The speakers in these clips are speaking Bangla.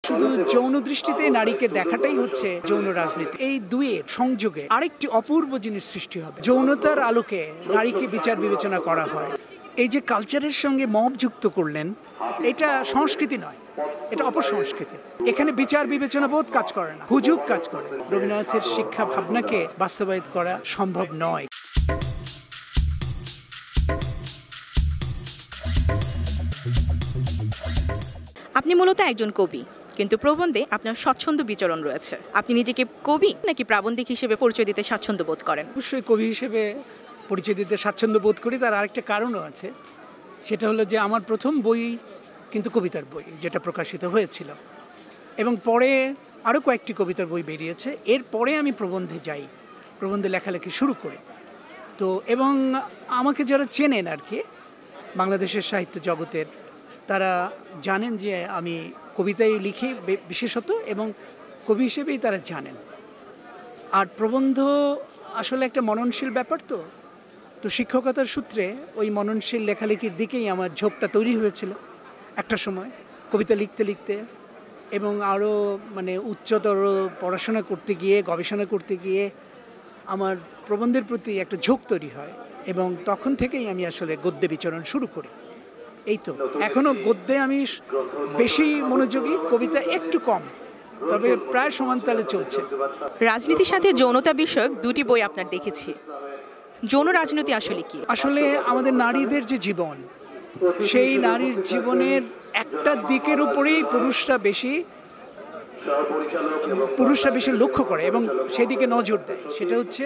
শুধু যৌন দৃষ্টিতে নারীকে দেখাটাই হচ্ছে যৌন রাজনীতি। এই দুইয়ের সংযোগে আরেকটি অপূর্ব জিনিস সৃষ্টি হবে। যৌনতার আলোকে নারীকে বিচার বিবেচনা করা হয়। এই যে কালচারের সঙ্গে মব যুক্ত করলেন, এটা সংস্কৃতি নয়, এটা অপসংস্কৃতি। এখানে বিচার বিবেচনা বোধ কাজ করে না, হুজুগ কাজ করে। রবীন্দ্রনাথের শিক্ষা ভাবনাকে বাস্তবায়িত করা সম্ভব নয়। আপনি মূলত একজন কবি, কিন্তু প্রবন্ধে আপনার স্বচ্ছন্দ বিচরণ রয়েছে। আপনি নিজেকে কবি নাকি প্রাবন্ধিক হিসেবে পরিচয় দিতে স্বাচ্ছন্দ্য বোধ করেন? অবশ্যই কবি হিসেবে পরিচয় দিতে স্বাচ্ছন্দ্য বোধ করি। তার আরেকটা কারণও আছে, সেটা হলো যে আমার প্রথম বই কিন্তু কবিতার বই, যেটা প্রকাশিত হয়েছিল, এবং পরে আরও কয়েকটি কবিতার বই বেরিয়েছে। এরপরে আমি প্রবন্ধে যাই, প্রবন্ধে লেখালেখি শুরু করি। তো এবং আমাকে যারা চেনেন আর কি বাংলাদেশের সাহিত্য জগতের, তারা জানেন যে আমি কবিতায় লিখি বিশেষত, এবং কবি হিসেবেই তারা জানেন। আর প্রবন্ধ আসলে একটা মননশীল ব্যাপার। তো শিক্ষকতার সূত্রে ওই মননশীল লেখালেখির দিকেই আমার ঝোঁকটা তৈরি হয়েছিল একটা সময়, কবিতা লিখতে লিখতে, এবং আরও উচ্চতর পড়াশোনা করতে গিয়ে, গবেষণা করতে গিয়ে আমার প্রবন্ধের প্রতি একটা ঝোঁক তৈরি হয়, এবং তখন থেকেই আমি আসলে গদ্যে বিচরণ শুরু করি। এই তো এখনও গদ্যে আমি বেশি মনোযোগী, কবিতা একটু কম, তবে প্রায় সমানতালে চলছে। রাজনীতির সাথে যৌনতা বিষয়ক দুটি বই আপনার দেখেছি। যৌন রাজনীতি আসলে কি? আসলে আমাদের নারীদের যে জীবন, সেই নারীর জীবনের একটা দিকের উপরেই পুরুষরা বেশি লক্ষ্য করে এবং সেদিকে নজর দেয়। সেটা হচ্ছে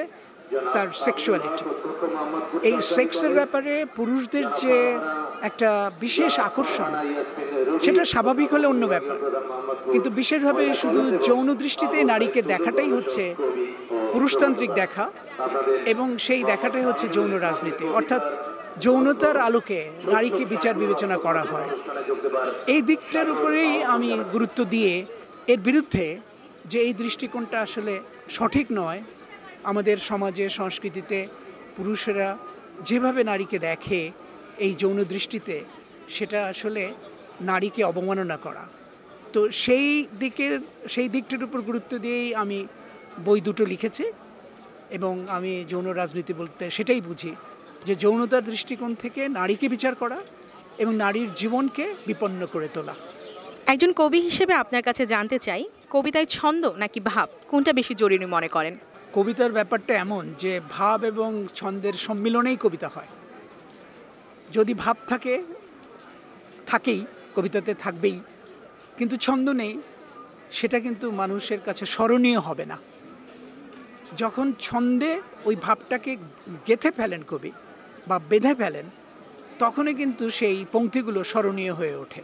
তার সেক্সুয়ালিটি। এই সেক্সের ব্যাপারে পুরুষদের যে একটা বিশেষ আকর্ষণ, সেটা স্বাভাবিক হলে অন্য ব্যাপার, কিন্তু বিশেষভাবে শুধু যৌন দৃষ্টিতে নারীকে দেখাটাই হচ্ছে পুরুষতান্ত্রিক দেখা, এবং সেই দেখাটাই হচ্ছে যৌন রাজনীতি। অর্থাৎ যৌনতার আলোকে নারীকে বিচার বিবেচনা করা হয়। এই দিকটার উপরেই আমি গুরুত্ব দিয়ে এর বিরুদ্ধে যে এই দৃষ্টিকোণটা আসলে সঠিক নয়, আমাদের সমাজে সংস্কৃতিতে পুরুষেরা যেভাবে নারীকে দেখে এই যৌন দৃষ্টিতে, সেটা আসলে নারীকে অবমাননা করা। তো সেই দিকটার উপর গুরুত্ব দিয়েই আমি বই দুটো লিখেছি, এবং আমি যৌন রাজনীতি বলতে সেটাই বুঝি যে যৌনতার দৃষ্টিকোণ থেকে নারীকে বিচার করা এবং নারীর জীবনকে বিপন্ন করে তোলা। একজন কবি হিসেবে আপনার কাছে জানতে চাই, কবিতায় ছন্দ নাকি ভাব, কোনটা বেশি জরুরি মনে করেন? কবিতার ব্যাপারটা এমন যে ভাব এবং ছন্দের সম্মিলনেই কবিতা হয়। যদি ভাব থাকেই, কবিতাতে থাকবেই, কিন্তু ছন্দ নেই, সেটা কিন্তু মানুষের কাছে স্মরণীয় হবে না। যখন ছন্দে ওই ভাবটাকে গেঁথে ফেলেন কবি বা বেঁধে ফেলেন, তখনই কিন্তু সেই পংক্তিগুলো স্মরণীয় হয়ে ওঠে।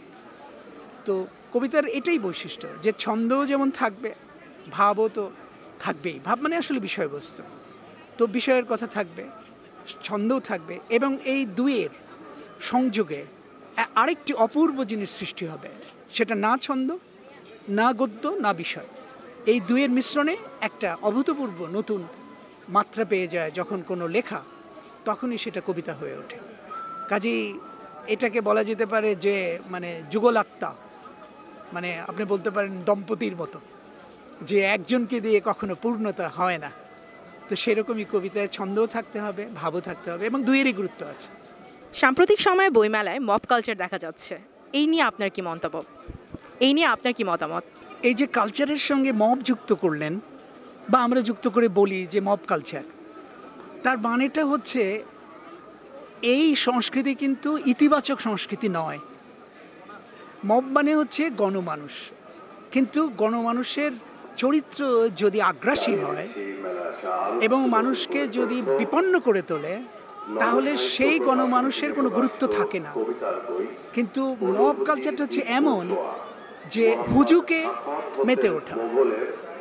তো কবিতার এটাই বৈশিষ্ট্য যে ছন্দও যেমন থাকবে, ভাবও তো থাকবেই। ভাব মানে আসলে বিষয়বস্তু, তো বিষয়ের কথা থাকবে, ছন্দও থাকবে, এবং এই দুইয়ের সংযোগে আরেকটি অপূর্ব জিনিস সৃষ্টি হবে। সেটা না ছন্দ, না গদ্য, না বিষয়, এই দুইয়ের মিশ্রণে একটা অভূতপূর্ব নতুন মাত্রা পেয়ে যায় যখন কোনো লেখা, তখনই সেটা কবিতা হয়ে ওঠে। কাজেই এটাকে বলা যেতে পারে যে যুগলাক্তা, আপনি বলতে পারেন দম্পতির মতো, যে একজনকে দিয়ে কখনো পূর্ণতা হয় না। তো সেরকমই কবিতায় ছন্দও থাকতে হবে, ভাবও থাকতে হবে, এবং দুইয়েরই গুরুত্ব আছে। সাম্প্রতিক সময়ে বইমেলায় মব কালচার দেখা যাচ্ছে, এই নিয়ে আপনার কি মন্তব্য? এই নিয়ে আপনার কি মতামত? এই যে কালচারের সঙ্গে মব যুক্ত করলেন, বা আমরা যুক্ত করে বলি যে মব কালচার, তার মানেটা হচ্ছে এই সংস্কৃতি কিন্তু ইতিবাচক সংস্কৃতি নয়। মব মানে হচ্ছে গণমানুষ, কিন্তু গণমানুষের চরিত্র যদি আগ্রাসী হয় এবং মানুষকে যদি বিপন্ন করে তোলে, তাহলে সেই গণমানুষের কোনো গুরুত্ব থাকে না। কিন্তু মব কালচারটা হচ্ছে এমন যে হুজুকে মেতে ওঠা।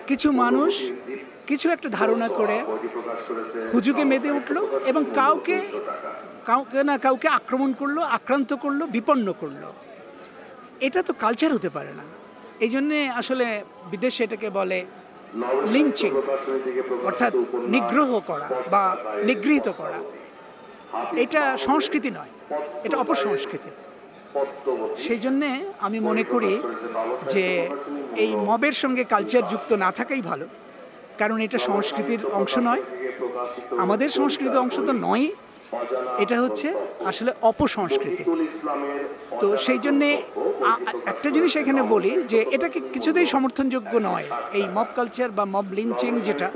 কিছু মানুষ কিছু একটা ধারণা করে হুজুকে মেতে উঠলো এবং কাউকে না কাউকে আক্রমণ করলো, আক্রান্ত করলো, বিপন্ন করলো। এটা তো কালচার হতে পারে না। এই জন্যে আসলে বিদেশে এটাকে বলে লিঞ্চিং, অর্থাৎ নিগ্রহ করা বা নিগৃহীত করা। এটা সংস্কৃতি নয়, এটা অপসংস্কৃতি। সেই জন্যে আমি মনে করি যে এই মবের সঙ্গে কালচার যুক্ত না থাকাই ভালো, কারণ এটা সংস্কৃতির অংশ নয়, আমাদের সংস্কৃতির অংশ তো নয়, এটা হচ্ছে আসলে অপসংস্কৃতি। তো সেই জন্যে একটা জিনিস এখানে বলি যে এটাকে কিছুতেই সমর্থনযোগ্য নয়, এই মব কালচার বা মব লিঞ্চিং যেটা,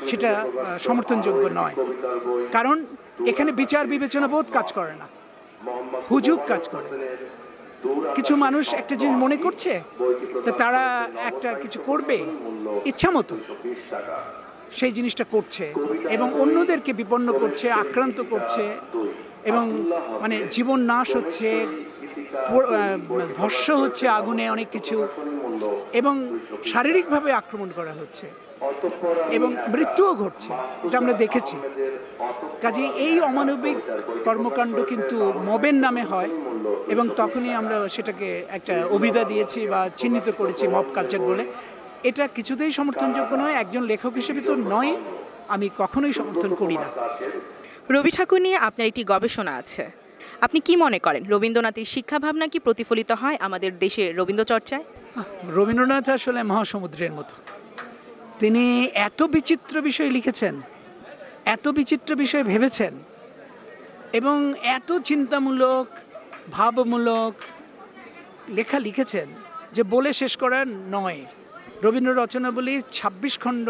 সেটা সমর্থনযোগ্য নয়, কারণ এখানে বিচার বিবেচনা বোধ কাজ করে না, হুজুগ কাজ করে। কিছু মানুষ একটা জিনিস মনে করছে তো তারা একটা কিছু করবে ইচ্ছা মতো, সেই জিনিসটা করছে এবং অন্যদেরকে বিপন্ন করছে, আক্রান্ত করছে, এবং মানে জীবন নাশ হচ্ছে, ভস্য হচ্ছে আগুনে অনেক কিছু, এবং শারীরিকভাবে আক্রমণ করা হচ্ছে এবং মৃত্যুও ঘটছে, এটা আমরা দেখেছি। কাজে এই অমানবিক কর্মকাণ্ড কিন্তু মবের নামে হয়, এবং তখনই আমরা সেটাকে একটা অভিধা দিয়েছি বা চিহ্নিত করেছি মব কালচার বলে। এটা কিছুতেই সমর্থনযোগ্য নয়, একজন লেখক হিসেবে তো নয়, আমি কখনোই সমর্থন করি না। রবি ঠাকুর নিয়ে আপনার একটি গবেষণা আছে, আপনি কি মনে করেন রবীন্দ্রনাথের শিক্ষা ভাবনা কি প্রতিফলিত হয় আমাদের দেশের রবীন্দ্র চর্চায়? রবীন্দ্রনাথ আসলে মহাসমুদ্রের মতো, তিনি এত বিচিত্র বিষয় লিখেছেন, এত বিচিত্র বিষয় ভেবেছেন, এবং এত চিন্তামূলক ভাবমূলক লেখা লিখেছেন যে বলে শেষ করার নয়। রবীন্দ্র রচনাবলী ২৬ খণ্ড,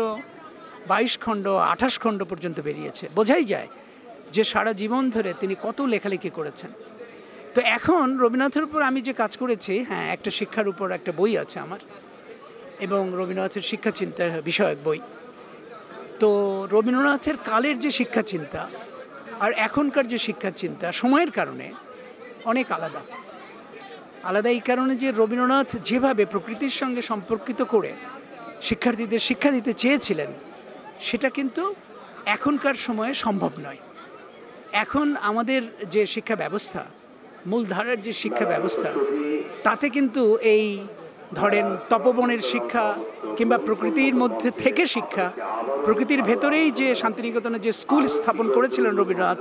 ২২ খণ্ড, ২৮ খণ্ড পর্যন্ত বেরিয়েছে, বোঝাই যায় যে সারা জীবন ধরে তিনি কত লেখালেখি করেছেন। তো এখন রবীন্দ্রনাথের উপর আমি যে কাজ করেছি, হ্যাঁ, একটা শিক্ষার উপর একটা বই আছে আমার, এবং রবীন্দ্রনাথের শিক্ষা চিন্তা বিষয়ক বই। তো রবীন্দ্রনাথের কালের যে শিক্ষা চিন্তা আর এখনকার যে শিক্ষা চিন্তা সময়ের কারণে অনেক আলাদা। আলাদা এই কারণে যে রবীন্দ্রনাথ যেভাবে প্রকৃতির সঙ্গে সম্পর্কিত করে শিক্ষার্থীদের শিক্ষা দিতে চেয়েছিলেন, সেটা কিন্তু এখনকার সময়ে সম্ভব নয়। এখন আমাদের যে শিক্ষা ব্যবস্থা, মূলধারার যে শিক্ষা ব্যবস্থা, তাতে কিন্তু এই ধরেন তপবনের শিক্ষা কিংবা প্রকৃতির মধ্যে থেকে শিক্ষা, প্রকৃতির ভেতরেই যে শান্তিনিকেতনে যে স্কুল স্থাপন করেছিলেন রবীন্দ্রনাথ,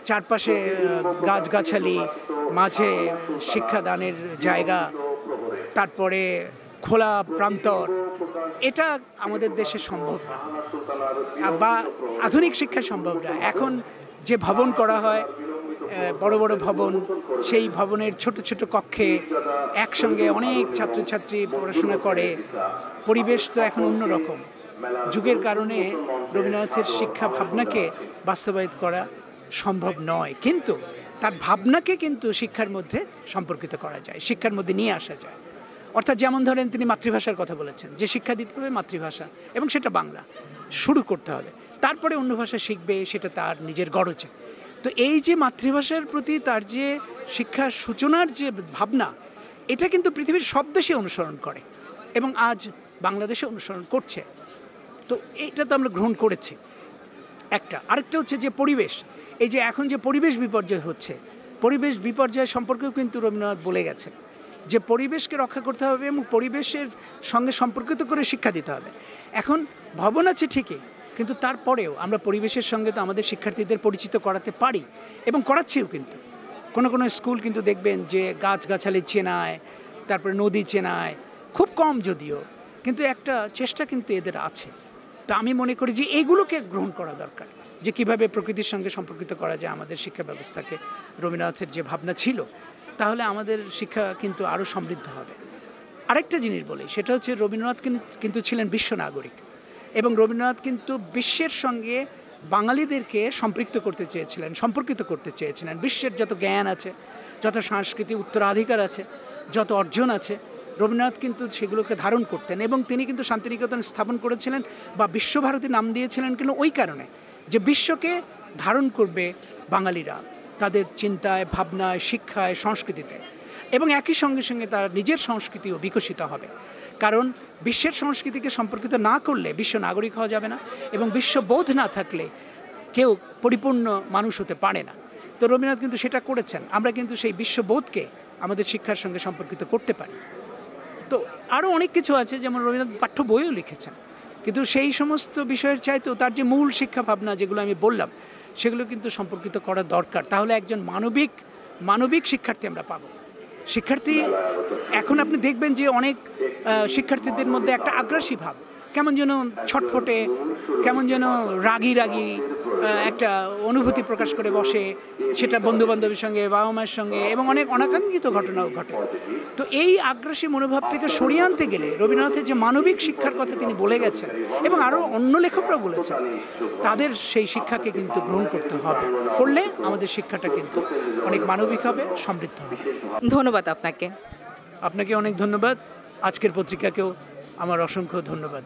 চারপাশে গাছগাছালি, মাঝে শিক্ষাদানের জায়গা, তারপরে খোলা প্রান্তর, এটা আমাদের দেশে সম্ভব না, বা আধুনিক শিক্ষা সম্ভব না। এখন যে ভবন করা হয়, বড় বড় ভবন, সেই ভবনের ছোট ছোট কক্ষে একসঙ্গে অনেক ছাত্রছাত্রী পড়াশোনা করে, পরিবেশ তো এখন অন্যরকম। যুগের কারণে রবীন্দ্রনাথের শিক্ষা ভাবনাকে বাস্তবায়িত করা সম্ভব নয়, কিন্তু তার ভাবনাকে কিন্তু শিক্ষার মধ্যে সম্পর্কিত করা যায়, শিক্ষার মধ্যে নিয়ে আসা যায়। অর্থাৎ যেমন ধরেন তিনি মাতৃভাষার কথা বলেছেন, যে শিক্ষা দিতে হবে মাতৃভাষা, এবং সেটা বাংলা শুরু করতে হবে, তারপরে অন্য ভাষা শিখবে, সেটা তার নিজের গরজে। তো এই যে মাতৃভাষার প্রতি তার যে শিক্ষার সূচনার যে ভাবনা, এটা কিন্তু পৃথিবীর সব দেশে অনুসরণ করে এবং আজ বাংলাদেশে অনুসরণ করছে। তো এইটা তো আমরা গ্রহণ করেছি একটা। আরেকটা হচ্ছে যে পরিবেশ, এই যে এখন যে পরিবেশ বিপর্যয় হচ্ছে, পরিবেশ বিপর্যয় সম্পর্কেও কিন্তু রবীন্দ্রনাথ বলে গেছেন যে পরিবেশকে রক্ষা করতে হবে এবং পরিবেশের সঙ্গে সম্পর্কিত করে শিক্ষা দিতে হবে। এখন ভবন আছে ঠিকই, কিন্তু তারপরেও আমরা পরিবেশের সঙ্গে তো আমাদের শিক্ষার্থীদের পরিচিত করাতে পারি এবং করাচ্ছিও। কিন্তু কোনো কোনো স্কুল কিন্তু দেখবেন যে গাছগাছালি চেনায়, তারপরে নদী চেনায়, খুব কম যদিও, কিন্তু একটা চেষ্টা কিন্তু এদের আছে। তো আমি মনে করি যে এইগুলোকে গ্রহণ করা দরকার, যে কিভাবে প্রকৃতির সঙ্গে সম্পর্কিত করা যায় আমাদের শিক্ষা ব্যবস্থাকে। রবীন্দ্রনাথের যে ভাবনা ছিল, তাহলে আমাদের শিক্ষা কিন্তু আরও সমৃদ্ধ হবে। আরেকটা জিনিস বলি, সেটা হচ্ছে রবীন্দ্রনাথ কিন্তু ছিলেন বিশ্ব নাগরিক, এবং রবীন্দ্রনাথ কিন্তু বিশ্বের সঙ্গে বাঙালিদেরকে সম্পৃক্ত করতে চেয়েছিলেন, সম্পর্কিত করতে চেয়েছিলেন। বিশ্বের যত জ্ঞান আছে, যত সাংস্কৃতিক উত্তরাধিকার আছে, যত অর্জন আছে, রবীন্দ্রনাথ কিন্তু সেগুলোকে ধারণ করতেন। এবং তিনি কিন্তু শান্তিনিকেতন স্থাপন করেছিলেন বা বিশ্বভারতী নাম দিয়েছিলেন কিন্তু ওই কারণে যে বিশ্বকে ধারণ করবে বাঙালিরা তাদের চিন্তায়, ভাবনায়, শিক্ষায়, সংস্কৃতিতে, এবং একই সঙ্গে সঙ্গে তার নিজের সংস্কৃতিও বিকশিত হবে। কারণ বিশ্বের সংস্কৃতিকে সম্পর্কিত না করলে বিশ্ব নাগরিক হওয়া যাবে না, এবং বিশ্ববোধ না থাকলে কেউ পরিপূর্ণ মানুষ হতে পারে না। তো রবীন্দ্রনাথ কিন্তু সেটা করেছেন। আমরা কিন্তু সেই বিশ্ববোধকে আমাদের শিক্ষার সঙ্গে সম্পর্কিত করতে পারি। তো আরও অনেক কিছু আছে, যেমন রবীন্দ্রনাথ পাঠ্য বইও লিখেছেন, কিন্তু সেই সমস্ত বিষয়ের চাইতেও তার যে মূল শিক্ষা ভাবনা যেগুলো আমি বললাম, সেগুলো কিন্তু সম্পর্কিত করা দরকার। তাহলে একজন মানবিক শিক্ষার্থী আমরা পাবো। শিক্ষার্থী এখন আপনি দেখবেন যে অনেক শিক্ষার্থীদের মধ্যে একটা আগ্রাসী ভাব, কেমন যেন ছটফটে, কেমন যেন রাগী রাগী একটা অনুভূতি প্রকাশ করে বসে, সেটা বন্ধুবান্ধবের সঙ্গে, বাবা মায়ের সঙ্গে, এবং অনেক অনাকাঙ্ক্ষিত ঘটনাও ঘটে। তো এই আগ্রাসী মনোভাব থেকে সরিয়ে আনতে গেলে রবীন্দ্রনাথের যে মানবিক শিক্ষার কথা তিনি বলে গেছেন, এবং আরও অন্য লেখকরা বলেছেন, তাদের সেই শিক্ষাকে কিন্তু গ্রহণ করতে হবে। করলে আমাদের শিক্ষাটা কিন্তু অনেক মানবিক হবে, সমৃদ্ধ হবে। ধন্যবাদ আপনাকে। আপনাকে অনেক ধন্যবাদ। আজকের পত্রিকাকেও আমার অসংখ্য ধন্যবাদ।